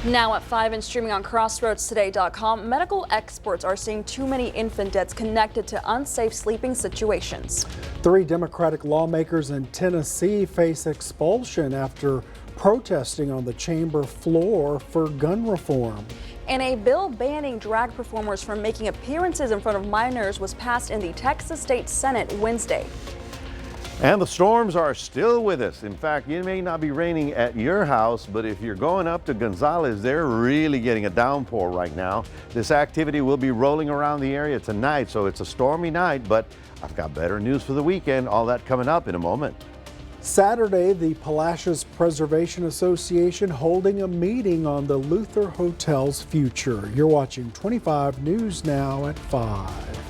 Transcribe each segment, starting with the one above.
Now at 5 and streaming on crossroadstoday.com, medical experts are seeing too many infant deaths connected to unsafe sleeping situations. 3 Democratic lawmakers in Tennessee face expulsion after protesting on the chamber floor for gun reform. And a bill banning drag performers from making appearances in front of minors was passed in the Texas State Senate Wednesday. And the storms are still with us. In fact, it may not be raining at your house, but if you're going up to Gonzales, they're really getting a downpour right now. This activity will be rolling around the area tonight, so it's a stormy night, but I've got better news for the weekend. All that coming up in a moment. Saturday, the Palacios Preservation Association holding a meeting on the Luther Hotel's future. You're watching 25 News Now at 5.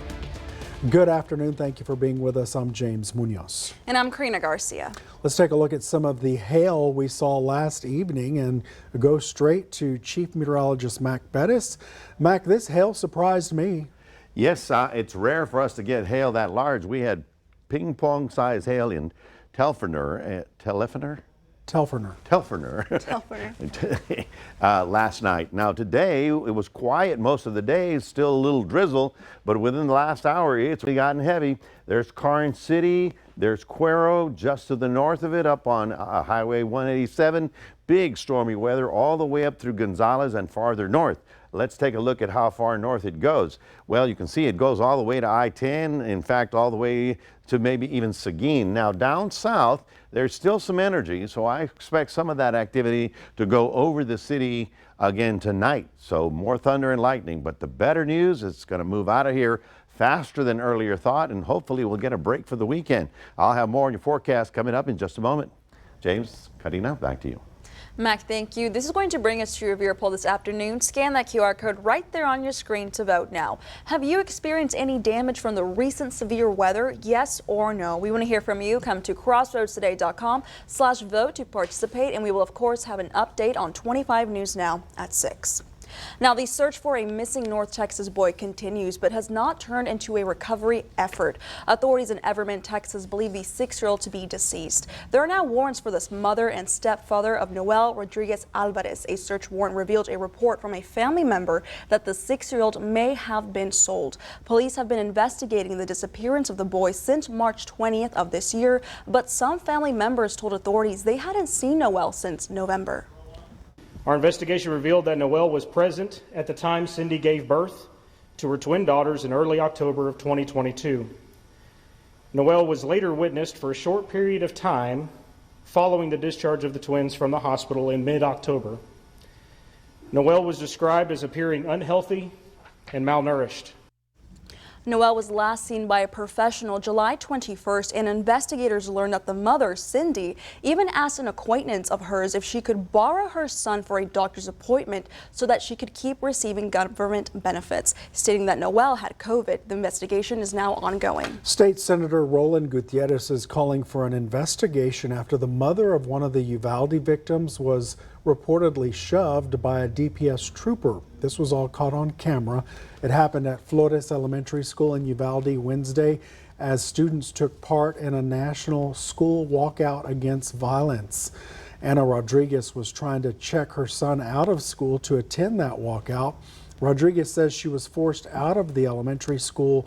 Good afternoon. Thank you for being with us. I'm James Munoz. And I'm Karina Garcia. Let's take a look at some of the hail we saw last evening and go straight to Chief Meteorologist Mac Perez. Mac, this hail surprised me. Yes, it's rare for us to get hail that large. We had ping pong size hail in Telford last night. Now today it was quiet most of the day, still a little drizzle, but within the last hour it's gotten heavy. There's Karina City, there's Cuero just to the north of it up on Highway 187. Big stormy weather all the way up through Gonzales and farther north. Let's take a look at how far north it goes. Well, you can see it goes all the way to I-10, in fact, all the way to maybe even Seguin. Now, down south, there's still some energy, so I expect some of that activity to go over the city again tonight. So more thunder and lightning, but the better news is it's going to move out of here faster than earlier thought, and hopefully we'll get a break for the weekend. I'll have more on your forecast coming up in just a moment. James, Karina, back to you. Mac, thank you. This is going to bring us to your viewer poll this afternoon. Scan that QR code right there on your screen to vote now. Have you experienced any damage from the recent severe weather? Yes or no? We want to hear from you. Come to crossroadstoday.com/vote to participate, and we will of course have an update on 25 News Now at 6. Now, the search for a missing North Texas boy continues, but has not turned into a recovery effort. Authorities in Everman, Texas believe the 6-year-old to be deceased. There are now warrants for this mother and stepfather of Noel Rodriguez Alvarez. A search warrant revealed a report from a family member that the 6-year-old may have been sold. Police have been investigating the disappearance of the boy since March 20th of this year, but some family members told authorities they hadn't seen Noel since November. Our investigation revealed that Noel was present at the time Cindy gave birth to her twin daughters in early October of 2022. Noel was later witnessed for a short period of time following the discharge of the twins from the hospital in mid-October. Noel was described as appearing unhealthy and malnourished. Noel was last seen by a professional July 21st, and investigators learned that the mother, Cindy, even asked an acquaintance of hers if she could borrow her son for a doctor's appointment so that she could keep receiving government benefits, stating that Noel had COVID. The investigation is now ongoing. State Senator Roland Gutierrez is calling for an investigation after the mother of one of the Uvalde victims was reportedly shoved by a DPS trooper. This was all caught on camera. It happened at Flores Elementary School in Uvalde Wednesday as students took part in a national school walkout against violence. Anna Rodriguez was trying to check her son out of school to attend that walkout. Rodriguez says she was forced out of the elementary school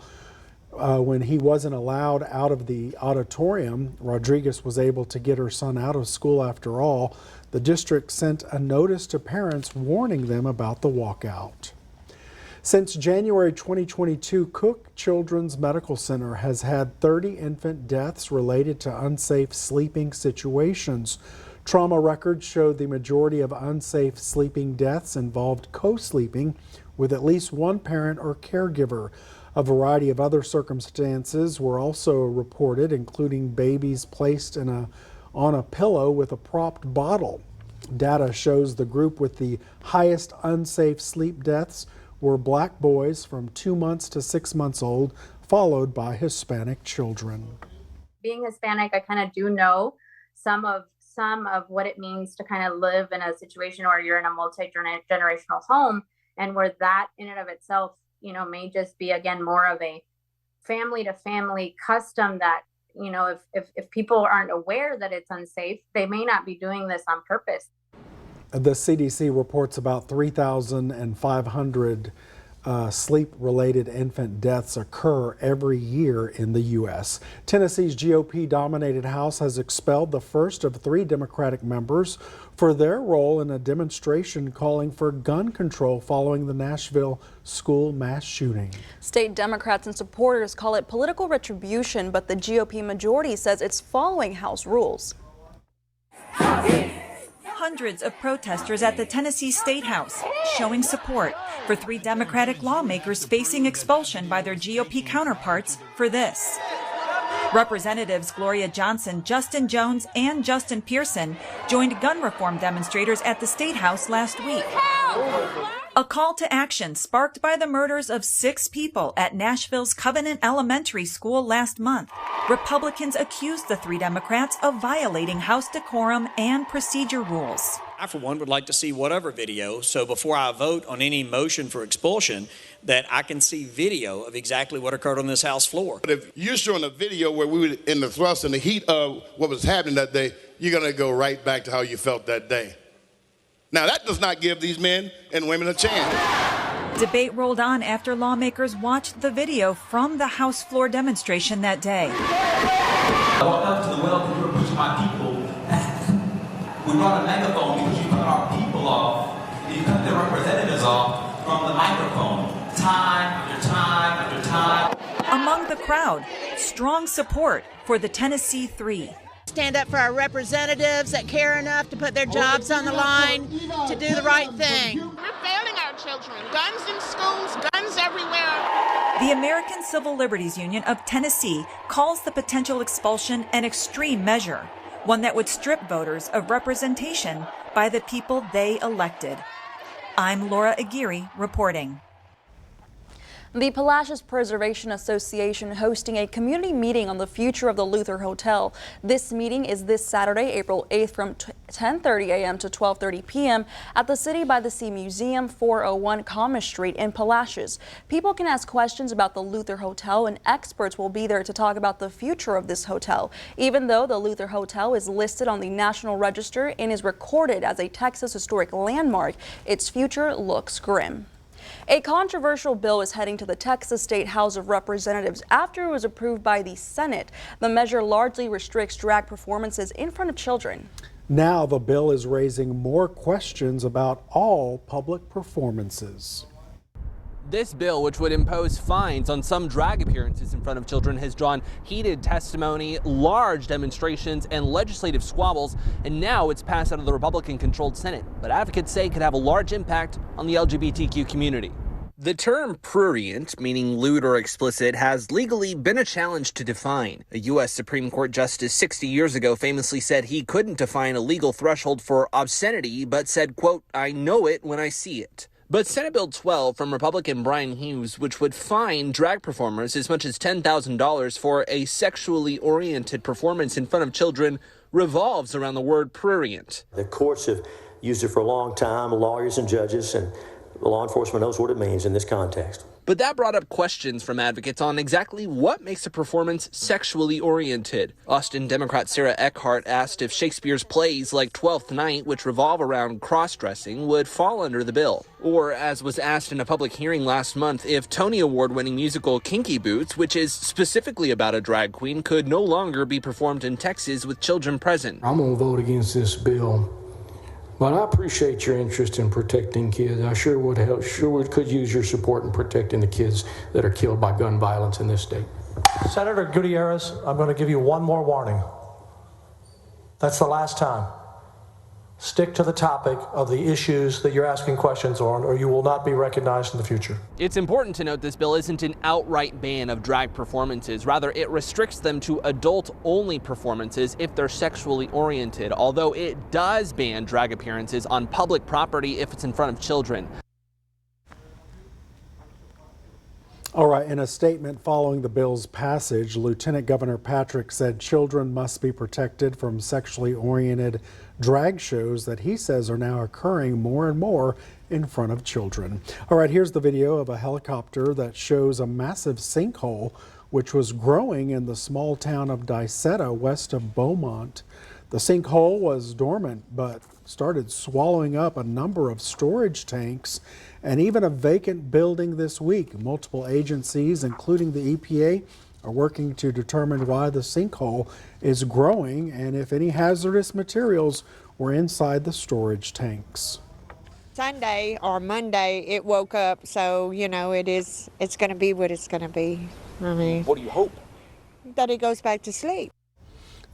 when he wasn't allowed out of the auditorium. Rodriguez was able to get her son out of school after all. The district sent a notice to parents warning them about the walkout. Since January 2022, Cook Children's Medical Center has had 30 infant deaths related to unsafe sleeping situations. Trauma records showed the majority of unsafe sleeping deaths involved co-sleeping with at least one parent or caregiver. A variety of other circumstances were also reported, including babies placed on a pillow with a propped bottle. Data shows the group with the highest unsafe sleep deaths were Black boys from 2 months to 6 months old, followed by Hispanic children. Being Hispanic, I kind of do know some of what it means to kind of live in a situation where you're in a multi-generational home, and where that in and of itself, may just be, again, more of a family to family custom that, if people aren't aware that it's unsafe, they may not be doing this on purpose. The CDC reports about 3,500 sleep-related infant deaths occur every year in the U.S. Tennessee's GOP-dominated House has expelled the first of 3 Democratic members for their role in a demonstration calling for gun control following the Nashville school mass shooting. State Democrats and supporters call it political retribution, but the GOP majority says it's following House rules. Hundreds of protesters at the Tennessee State House showing support for 3 Democratic lawmakers facing expulsion by their GOP counterparts for this. Representatives Gloria Johnson, Justin Jones, and Justin Pearson joined gun reform demonstrators at the State House last week. A call to action sparked by the murders of 6 people at Nashville's Covenant Elementary School last month. Republicans accused the 3 Democrats of violating House decorum and procedure rules. I, for one, would like to see whatever video, so before I vote on any motion for expulsion, that I can see video of exactly what occurred on this House floor. But if you're showing a video where we were in the thrust and the heat of what was happening that day, you're going to go right back to how you felt that day. Now, that does not give these men and women a chance. Debate rolled on after lawmakers watched the video from the House floor demonstration that day. I walked up to the well because you were pushing my people. We brought a megaphone because you cut our people off. You cut their representatives off from the microphone. Time after time after time. Among the crowd, strong support for the Tennessee 3. Stand up for our representatives that care enough to put their jobs on the line to do the right thing. We're failing our children. Guns in schools, guns everywhere. The American Civil Liberties Union of Tennessee calls the potential expulsion an extreme measure, one that would strip voters of representation by the people they elected. I'm Laura Aguirre reporting. The Palacios Preservation Association hosting a community meeting on the future of the Luther Hotel. This meeting is this Saturday, April 8th from 10:30 a.m. to 12:30 p.m. at the City by the Sea Museum, 401 Commerce Street in Palacios. People can ask questions about the Luther Hotel, and experts will be there to talk about the future of this hotel. Even though the Luther Hotel is listed on the National Register and is recorded as a Texas historic landmark, its future looks grim. A controversial bill is heading to the Texas State House of Representatives after it was approved by the Senate. The measure largely restricts drag performances in front of children. Now the bill is raising more questions about all public performances. This bill, which would impose fines on some drag appearances in front of children, has drawn heated testimony, large demonstrations, and legislative squabbles, and now it's passed out of the Republican-controlled Senate. But advocates say it could have a large impact on the LGBTQ community. The term prurient, meaning lewd or explicit, has legally been a challenge to define. A U.S. Supreme Court justice 60 years ago famously said he couldn't define a legal threshold for obscenity, but said, quote, "I know it when I see it." But Senate Bill 12 from Republican Brian Hughes, which would fine drag performers as much as $10,000 for a sexually oriented performance in front of children, revolves around the word prurient. The courts have used it for a long time, lawyers and judges, and law enforcement knows what it means in this context. But that brought up questions from advocates on exactly what makes a performance sexually oriented. Austin Democrat Sarah Eckhart asked if Shakespeare's plays like Twelfth Night, which revolve around cross-dressing, would fall under the bill. Or, as was asked in a public hearing last month, if Tony Award-winning musical Kinky Boots, which is specifically about a drag queen, could no longer be performed in Texas with children present. I'm going to vote against this bill. But I appreciate your interest in protecting kids. I sure could use your support in protecting the kids that are killed by gun violence in this state. Senator Gutierrez, I'm going to give you one more warning. That's the last time. Stick to the topic of the issues that you're asking questions on, or you will not be recognized in the future. It's important to note this bill isn't an outright ban of drag performances. Rather, it restricts them to adult-only performances if they're sexually oriented, although it does ban drag appearances on public property if it's in front of children. All right, in a statement following the bill's passage, Lieutenant Governor Patrick said children must be protected from sexually oriented drag shows that he says are now occurring more and more in front of children. All right, here's the video of a helicopter that shows a massive sinkhole which was growing in the small town of Dicetta west of Beaumont. The sinkhole was dormant, but started swallowing up a number of storage tanks and even a vacant building this week. Multiple agencies, including the EPA, are working to determine why the sinkhole is growing and if any hazardous materials were inside the storage tanks. Sunday or Monday it woke up, so it's going to be what it's going to be. I mean, what do you hope? That it goes back to sleep.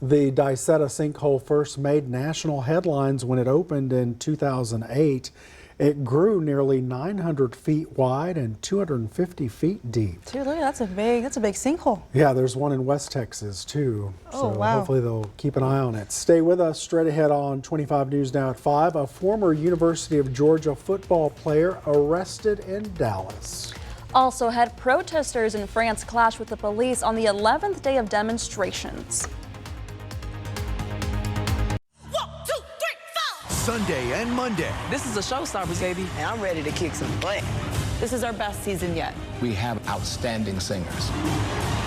The Dicetta sinkhole first made national headlines when it opened in 2008. It grew nearly 900 feet wide and 250 feet deep. Dude, look, that's a big sinkhole. Yeah, there's one in West Texas too. Oh, so wow. Hopefully they'll keep an eye on it. Stay with us. Straight ahead on 25 News Now at 5. A former University of Georgia football player arrested in Dallas. Also ahead, protesters in France clashed with the police on the 11th day of demonstrations. Sunday and Monday. This is a showstopper, baby. And I'm ready to kick some butt. This is our best season yet. We have outstanding singers.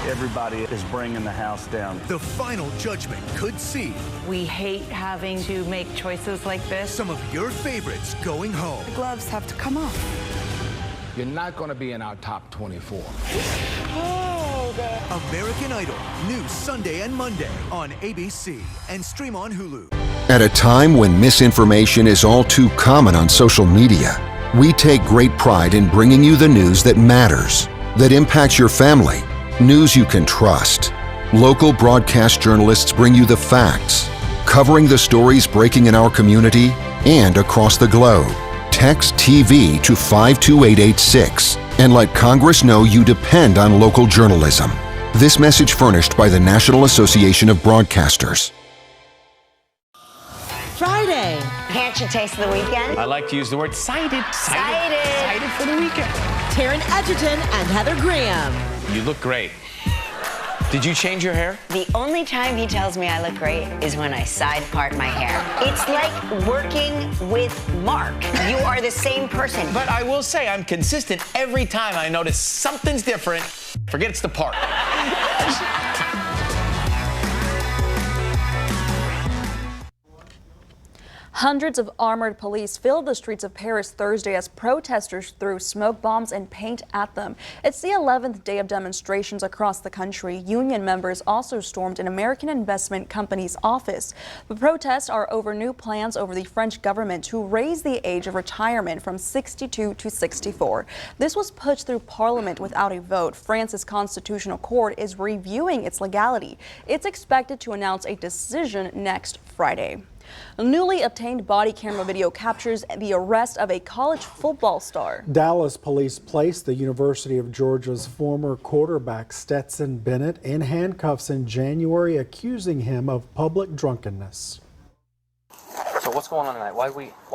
Everybody is bringing the house down. The final judgment could see. We hate having to make choices like this. Some of your favorites going home. The gloves have to come off. You're not going to be in our top 24. American Idol, new Sunday and Monday on ABC and stream on Hulu. At a time when misinformation is all too common on social media, we take great pride in bringing you the news that matters, that impacts your family, news you can trust. Local broadcast journalists bring you the facts, covering the stories breaking in our community and across the globe. Text TV to 52886 and let Congress know you depend on local journalism. This message furnished by the National Association of Broadcasters. Friday. Can't you taste the weekend? I like to use the word cited. Cited for the weekend. Taryn Edgerton and Heather Graham. You look great. Did you change your hair? The only time he tells me I look great is when I side part my hair. It's like working with Mark. You are the same person. But I will say I'm consistent every time I notice something's different. Forget it's the part. Hundreds of armored police filled the streets of Paris Thursday as protesters threw smoke bombs and paint at them. It's the 11th day of demonstrations across the country. Union members also stormed an American investment company's office. The protests are over new plans over the French government to raise the age of retirement from 62 to 64. This was pushed through Parliament without a vote. France's constitutional court is reviewing its legality. It's expected to announce a decision next Friday. A newly obtained body camera video captures the arrest of a college football star. Dallas police placed the University of Georgia's former quarterback Stetson Bennett in handcuffs in January, accusing him of public drunkenness. So what's going on tonight? Why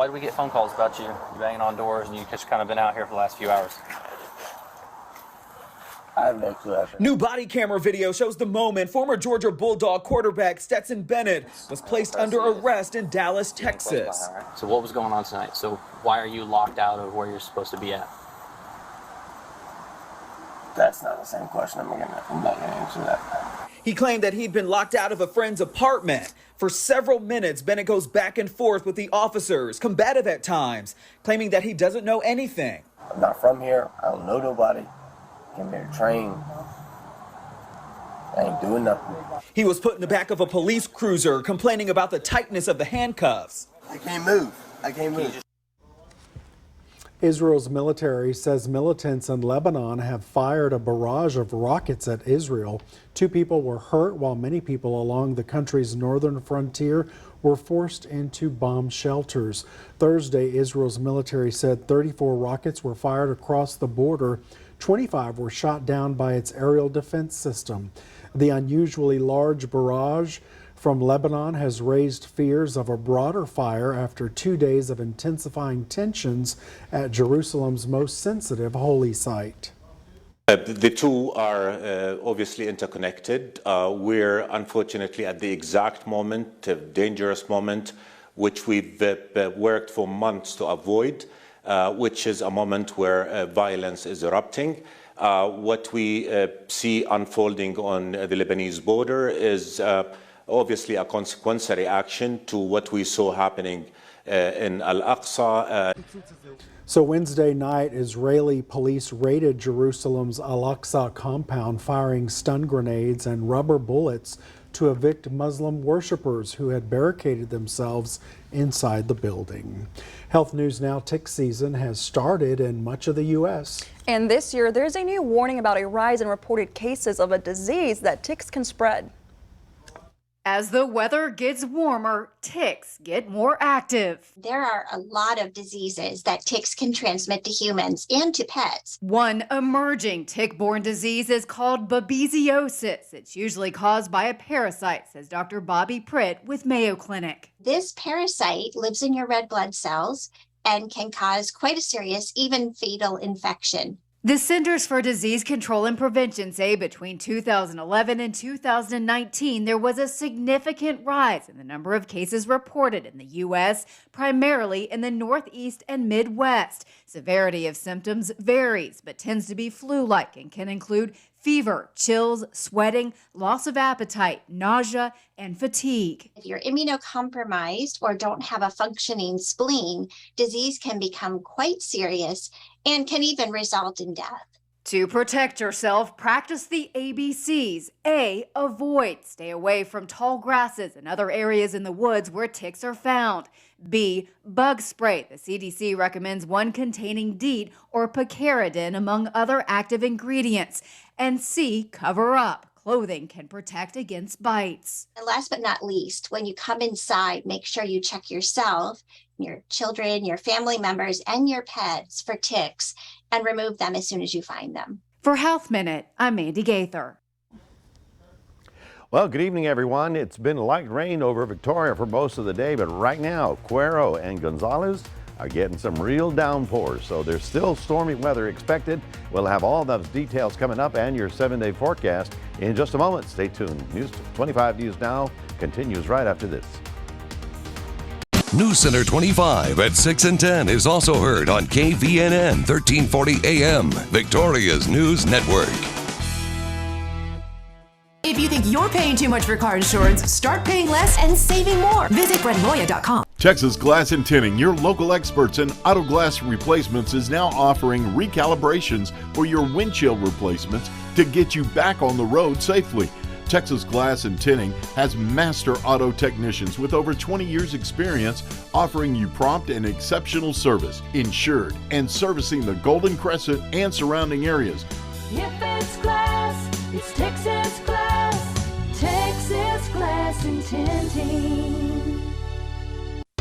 did we get phone calls about you banging on doors and you just kind of been out here for the last few hours? I have no clue. New body camera video shows the moment former Georgia Bulldog quarterback Stetson Bennett was placed under arrest in Dallas, Texas. So what was going on tonight? So why are you locked out of where you're supposed to be at? That's not the same question. I'm not going to answer that. He claimed that he'd been locked out of a friend's apartment. For several minutes, Bennett goes back and forth with the officers, combative at times, claiming that he doesn't know anything. I'm not from here. I don't know nobody. Came here to train. I ain't doing nothing. He was put in the back of a police cruiser, complaining about the tightness of the handcuffs. I can't move. I can't move. Israel's military says militants in Lebanon have fired a barrage of rockets at Israel. 2 people were hurt, while many people along the country's northern frontier were forced into bomb shelters. Thursday, Israel's military said 34 rockets were fired across the border. 25 were shot down by its aerial defense system. The unusually large barrage from Lebanon has raised fears of a broader fire after 2 days of intensifying tensions at Jerusalem's most sensitive holy site. The two are obviously interconnected. We're unfortunately at the exact moment, a dangerous moment, which we've worked for months to avoid. Which is a moment where violence is erupting. What we see unfolding on the Lebanese border is obviously a consequential reaction to what we saw happening in Al-Aqsa. So Wednesday night, Israeli police raided Jerusalem's Al-Aqsa compound, firing stun grenades and rubber bullets to evict Muslim worshippers who had barricaded themselves inside the building. Health news now. Tick season has started in much of the U.S. And this year, there's a new warning about a rise in reported cases of a disease that ticks can spread. As the weather gets warmer, ticks get more active. There are a lot of diseases that ticks can transmit to humans and to pets. One emerging tick-borne disease is called babesiosis. It's usually caused by a parasite, says Dr. Bobby Pritt with Mayo Clinic. This parasite lives in your red blood cells and can cause quite a serious, even fatal infection. The Centers for Disease Control and Prevention say between 2011 and 2019, there was a significant rise in the number of cases reported in the U.S., primarily in the Northeast and Midwest. Severity of symptoms varies, but tends to be flu-like and can include fever, chills, sweating, loss of appetite, nausea, and fatigue. If you're immunocompromised or don't have a functioning spleen, disease can become quite serious and can even result in death. To protect yourself, practice the ABCs. A, avoid. Stay away from tall grasses and other areas in the woods where ticks are found. B, bug spray. The CDC recommends one containing DEET or picaridin among other active ingredients. And C, cover up. Clothing can protect against bites. And last but not least, when you come inside, make sure you check yourself, your children, your family members, and your pets for ticks and remove them as soon as you find them. For Health Minute, I'm Mandy Gaither. Well, good evening, everyone. It's been light rain over Victoria for most of the day, but right now, Cuero and Gonzales are getting some real downpours, so there's still stormy weather expected. We'll have all those details coming up and your 7-day forecast in just a moment. Stay tuned. News 25 News Now continues right after this. News Center 25 at 6 and 10 is also heard on KVNN 1340 AM, Victoria's News Network. If you think you're paying too much for car insurance, start paying less and saving more. Visit BrentMoya.com. Texas Glass and Tinting, your local experts in auto glass replacements, is now offering recalibrations for your windshield replacements to get you back on the road safely. Texas Glass and Tinting has master auto technicians with over 20 years experience offering you prompt and exceptional service, insured, and servicing the Golden Crescent and surrounding areas. If it's glass, it's Texas Glass. Texas Glass and Tinting.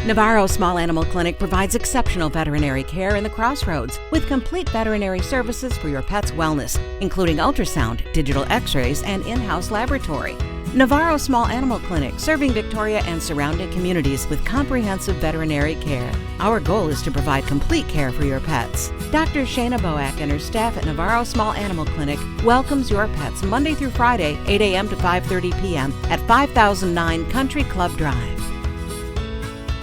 Navarro Small Animal Clinic provides exceptional veterinary care in the Crossroads with complete veterinary services for your pet's wellness, including ultrasound, digital x-rays, and in-house laboratory. Navarro Small Animal Clinic, serving Victoria and surrounding communities with comprehensive veterinary care. Our goal is to provide complete care for your pets. Dr. Shayna Boak and her staff at Navarro Small Animal Clinic welcomes your pets Monday through Friday, 8 a.m. to 5:30 p.m. at 5009 Country Club Drive.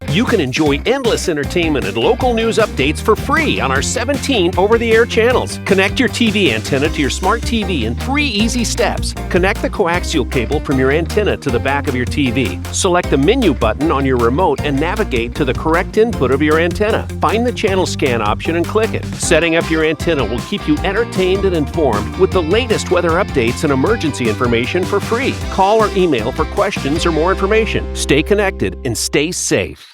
You can enjoy endless entertainment and local news updates for free on our 17 over-the-air channels. Connect your TV antenna to your smart TV in 3 easy steps. Connect the coaxial cable from your antenna to the back of your TV. Select the menu button on your remote and navigate to the correct input of your antenna. Find the channel scan option and click it. Setting up your antenna will keep you entertained and informed with the latest weather updates and emergency information for free. Call or email for questions or more information. Stay connected and stay safe.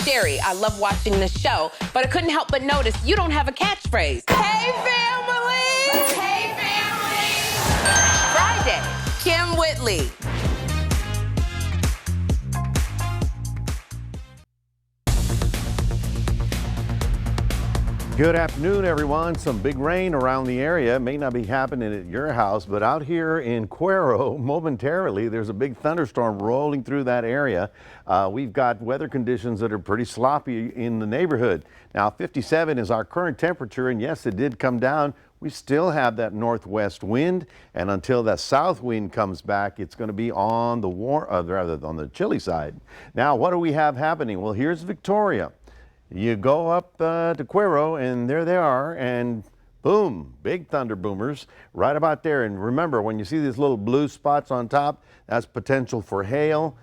Sherry, I love watching the show, but I couldn't help but notice you don't have a catchphrase. Hey, family! Hey, family! Friday, Kim Whitley. Good afternoon, everyone. Some big rain around the area. It may not be happening at your house, but out here in Cuero, momentarily, there's a big thunderstorm rolling through that area. We've got weather conditions that are pretty sloppy in the neighborhood. Now, 57 is our current temperature, and yes, it did come down. We still have that northwest wind, and until that south wind comes back, it's going to be on the on the chilly side. Now, what do we have happening? Well, here's Victoria. You go up to Cuero, and there they are, and boom, big thunder boomers right about there. And remember, when you see these little blue spots on top, that's potential for hail.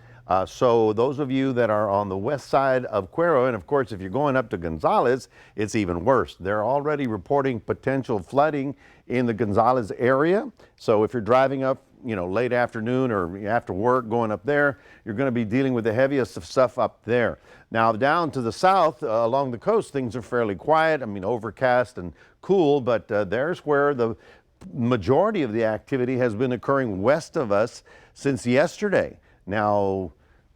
So those of you that are on the west side of Cuero, and of course if you're going up to Gonzales, it's even worse. They're already reporting potential flooding in the Gonzales area. So if you're driving up, late afternoon or after work going up there, you're going to be dealing with the heaviest of stuff up there. Now down to the south along the coast, things are fairly quiet. Overcast and cool, but there's where the majority of the activity has been occurring west of us since yesterday. Now,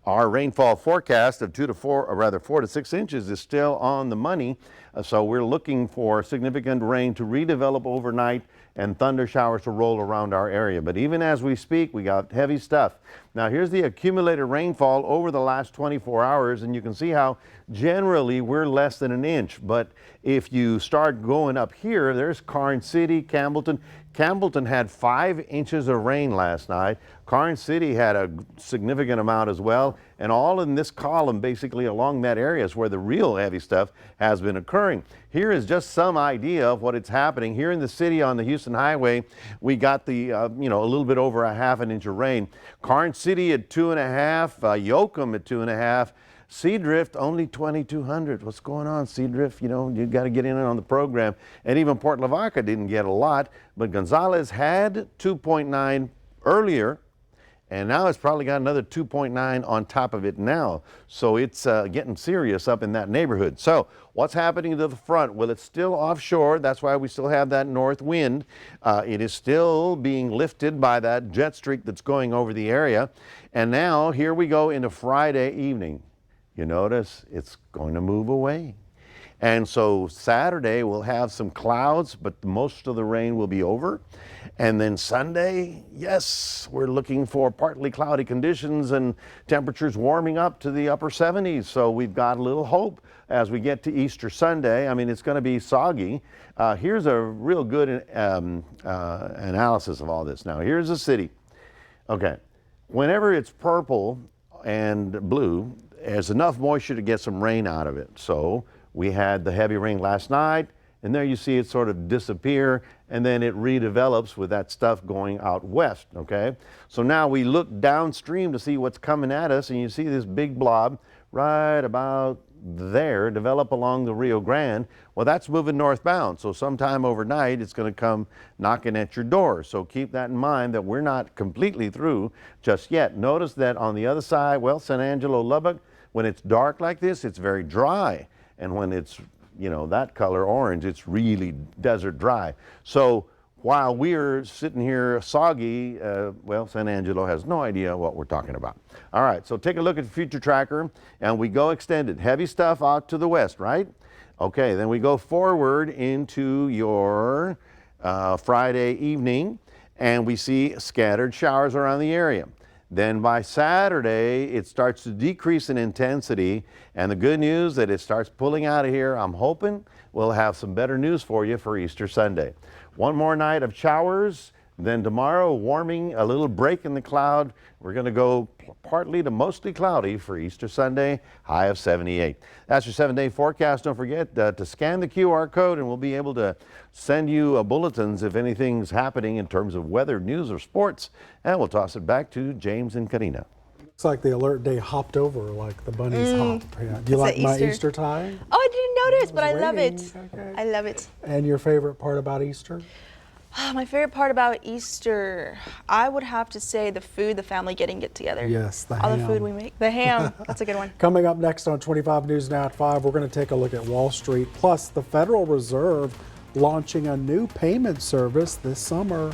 our rainfall forecast of 4 to 6 inches is still on the money. So we're looking for significant rain to redevelop overnight and thunder showers to roll around our area. But even as we speak, we got heavy stuff. Now here's the accumulated rainfall over the last 24 hours, and you can see how generally we're less than an inch. But if you start going up here, there's Karnes City, Campbellton. Campbellton had 5 inches of rain last night. Karnes City had a significant amount as well. And all in this column, basically along that area, is where the real heavy stuff has been occurring. Here is just some idea of what is happening. Here in the city on the Houston Highway, we got the, a little bit over a ½ inch of rain. Karnes City at 2.5, Yoakum at 2.5. Seadrift only 2,200. What's going on, Seadrift? You got to get in on the program. And even Port Lavaca didn't get a lot, but Gonzales had 2.9 earlier, and now it's probably got another 2.9 on top of it now. So it's getting serious up in that neighborhood. So what's happening to the front? Well, it's still offshore. That's why we still have that north wind. It is still being lifted by that jet streak that's going over the area. And now here we go into Friday evening. You notice it's going to move away. And so Saturday we'll have some clouds, but most of the rain will be over. And then Sunday, yes, we're looking for partly cloudy conditions and temperatures warming up to the upper 70s. So we've got a little hope as we get to Easter Sunday. It's going to be soggy. Here's a real good analysis of all this. Now, here's the city. Okay, whenever it's purple and blue, there's enough moisture to get some rain out of it. So we had the heavy rain last night, and there you see it sort of disappear, and then it redevelops with that stuff going out west, okay? So now we look downstream to see what's coming at us, and you see this big blob right about there develop along the Rio Grande. Well, that's moving northbound, so sometime overnight it's going to come knocking at your door. So keep that in mind that we're not completely through just yet. Notice that on the other side, well, San Angelo, Lubbock, when it's dark like this, it's very dry. And when it's, that color orange, it's really desert dry. So while we're sitting here soggy, well, San Angelo has no idea what we're talking about. All right, so take a look at the future tracker, and we go extended. Heavy stuff out to the west, right? Okay, then we go forward into your Friday evening, and we see scattered showers around the area. Then by Saturday, it starts to decrease in intensity, and the good news that it starts pulling out of here. I'm hoping we'll have some better news for you for Easter Sunday. One more night of showers, then tomorrow warming, a little break in the cloud. We're going to go partly to mostly cloudy for Easter Sunday, high of 78. That's your 7-day forecast. Don't forget to scan the QR code, and we'll be able to send you bulletins if anything's happening in terms of weather, news, or sports. And we'll toss it back to James and Karina. Looks like the alert day hopped over like the bunnies hop. Yeah. Do you like my Easter tie? Oh, I didn't notice, but I love it. Okay. I love it. And your favorite part about Easter? My favorite part about Easter, I would have to say the food, the family getting together. Yes, the ham. All the food we make. The ham, that's a good one. Coming up next on 25 News Now at 5, we're going to take a look at Wall Street, plus the Federal Reserve launching a new payment service this summer.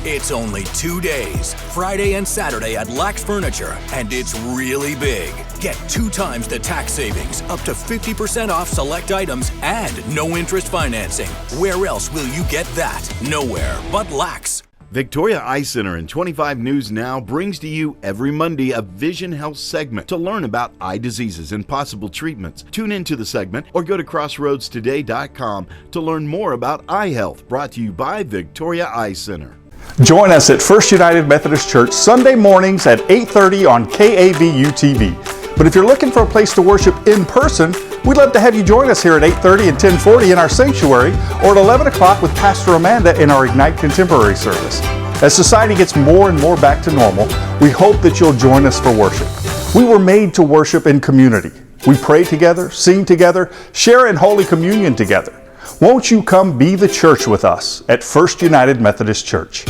It's only 2 days, Friday and Saturday at Lax Furniture, and it's really big. Get 2 times the tax savings, up to 50% off select items, and no interest financing. Where else will you get that? Nowhere but Lax. Victoria Eye Center and 25 News Now brings to you every Monday a Vision Health segment to learn about eye diseases and possible treatments. Tune into the segment or go to crossroadstoday.com to learn more about eye health, brought to you by Victoria Eye Center. Join us at First United Methodist Church Sunday mornings at 8:30 on KAVU TV. But if you're looking for a place to worship in person, we'd love to have you join us here at 8:30 and 10:40 in our sanctuary, or at 11 o'clock with Pastor Amanda in our Ignite Contemporary service. As society gets more and more back to normal, we hope that you'll join us for worship. We were made to worship in community. We pray together, sing together, share in Holy Communion together. Won't you come be the church with us at First United Methodist Church?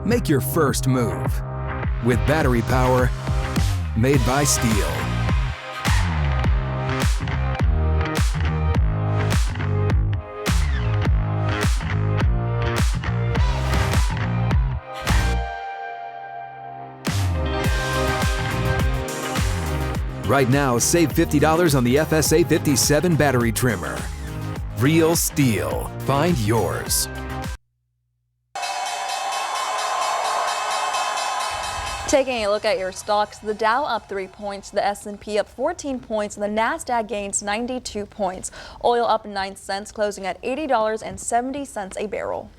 Make your first move with battery power made by Steel. Right now, save $50 on the FSA 57 battery trimmer. Real Steel. Find yours. Taking a look at your stocks, the Dow up 3 points, the S&P up 14 points, and the Nasdaq gains 92 points. Oil up 9 cents, closing at $80.70 a barrel.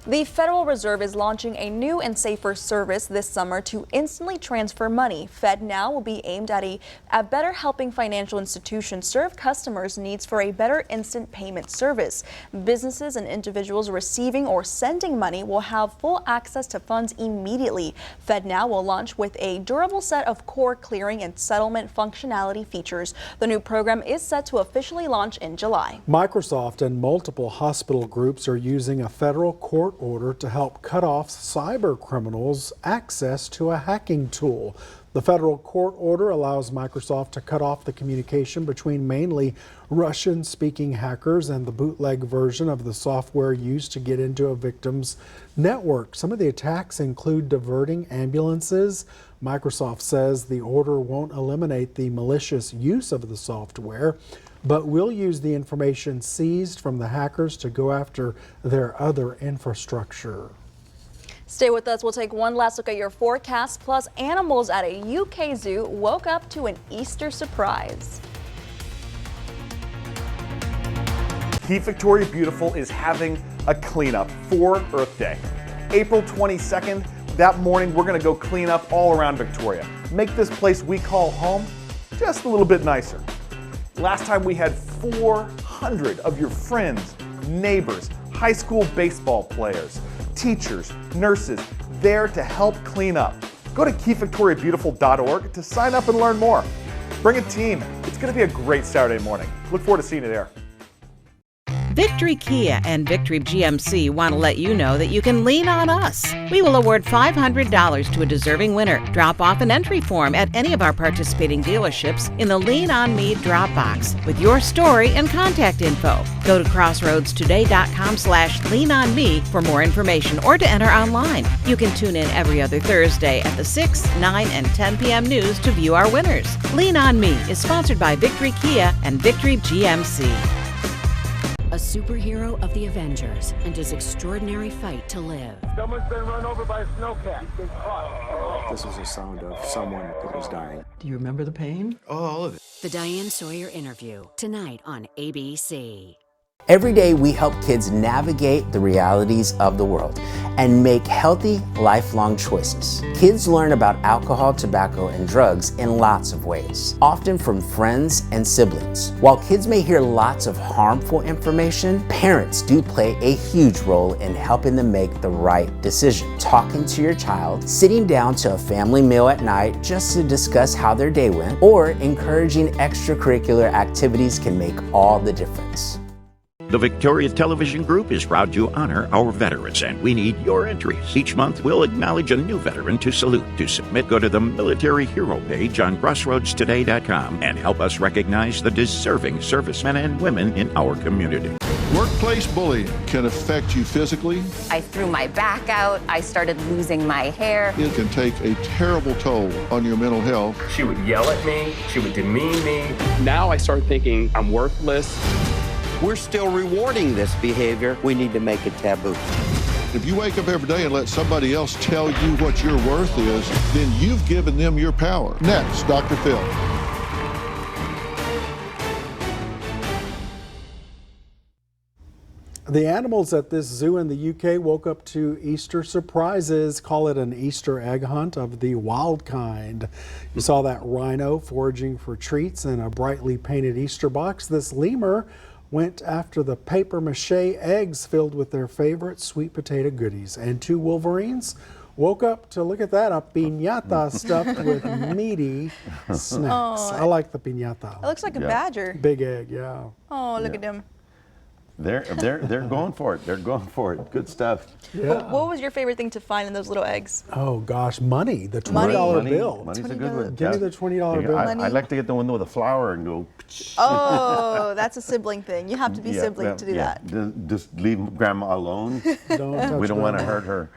The Federal Reserve is launching a new and safer service this summer to instantly transfer money. FedNow will be aimed at better helping financial institutions serve customers' needs for a better instant payment service. Businesses and individuals receiving or sending money will have full access to funds immediately. FedNow will launch with a durable set of core clearing and settlement functionality features. The new program is set to officially launch in July. Microsoft and multiple hospital groups are using a federal court order to help cut off cyber criminals' access to a hacking tool. The federal court order allows Microsoft to cut off the communication between mainly Russian-speaking hackers and the bootleg version of the software used to get into a victim's network. Some of the attacks include diverting ambulances. Microsoft says the order won't eliminate the malicious use of the software, but will use the information seized from the hackers to go after their other infrastructure. Stay with us. We'll take one last look at your forecast. Plus, animals at a UK zoo woke up to an Easter surprise. Keep Victoria Beautiful is having a cleanup for Earth Day. April 22nd, that morning, we're going to go clean up all around Victoria. Make this place we call home just a little bit nicer. Last time we had 400 of your friends, neighbors, high school baseball players, teachers, nurses there to help clean up. Go to keepvictoriabeautiful.org to sign up and learn more. Bring a team. It's going to be a great Saturday morning. Look forward to seeing you there. Victory Kia and Victory GMC want to let you know that you can lean on us. We will award $500 to a deserving winner. Drop off an entry form at any of our participating dealerships in the Lean On Me drop box with your story and contact info. Go to crossroadstoday.com/leanonme for more information or to enter online. You can tune in every other Thursday at the 6, 9, and 10 p.m. news to view our winners. Lean On Me is sponsored by Victory Kia and Victory GMC. A superhero of the Avengers and his extraordinary fight to live. Someone's been run over by a snowcat. This was the sound of someone that was dying. Do you remember the pain? Oh, all of it. The Diane Sawyer interview, tonight on ABC. Every day we help kids navigate the realities of the world and make healthy, lifelong choices. Kids learn about alcohol, tobacco, and drugs in lots of ways, often from friends and siblings. While kids may hear lots of harmful information, parents do play a huge role in helping them make the right decision. Talking to your child, sitting down to a family meal at night just to discuss how their day went, or encouraging extracurricular activities can make all the difference. The Victoria Television Group is proud to honor our veterans, and we need your entries. Each month, we'll acknowledge a new veteran to salute. To submit, go to the Military Hero page on crossroadstoday.com and help us recognize the deserving servicemen and women in our community. Workplace bullying can affect you physically. I threw my back out. I started losing my hair. It can take a terrible toll on your mental health. She would yell at me. She would demean me. Now I start thinking I'm worthless. We're still rewarding this behavior. We need to make it taboo. If you wake up every day and let somebody else tell you what your worth is, then you've given them your power. Next, Dr. Phil. The animals at this zoo in the UK woke up to Easter surprises. Call it an Easter egg hunt of the wild kind. You saw that rhino foraging for treats in a brightly painted Easter box. This lemur went after the paper mache eggs filled with their favorite sweet potato goodies. And 2 Wolverines woke up to look at that, a piñata stuffed with meaty snacks. Oh. I like the piñata. It looks like a badger. Big egg, yeah. Oh, look at him. They're going for it. They're going for it. Good stuff. Yeah. What was your favorite thing to find in those little eggs? Oh gosh, money, the $20 bill. Money's a good one. Give me the $20 bill. I'd like to get the one with the flour and go. Oh, that's a sibling thing. You have to be sibling to do that. Just leave Grandma alone. We don't want to hurt her.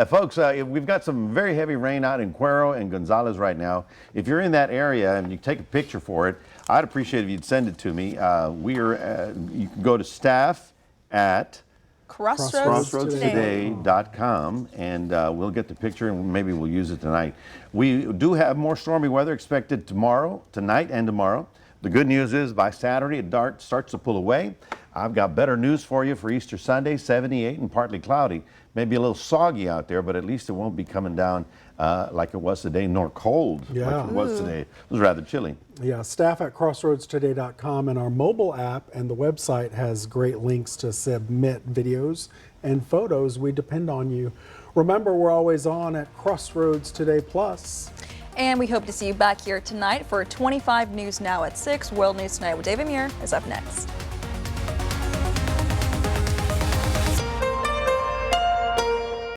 Folks, we've got some very heavy rain out in Cuero and Gonzales right now. If you're in that area and you take a picture for it, I'd appreciate if you'd send it to me. You can go to staff at crossroadstoday.com and we'll get the picture and maybe we'll use it tonight. We do have more stormy weather expected tonight and tomorrow. The good news is by Saturday it starts to pull away. I've got better news for you for Easter Sunday, 78 and partly cloudy. Maybe a little soggy out there, but at least it won't be coming down like it was today, nor cold like it was today. It was rather chilly. Yeah, staff at crossroadstoday.com, and our mobile app and the website has great links to submit videos and photos. We depend on you. Remember, we're always on at Crossroads Today Plus. And we hope to see you back here tonight for 25 News Now at 6. World News Tonight with David Muir is up next.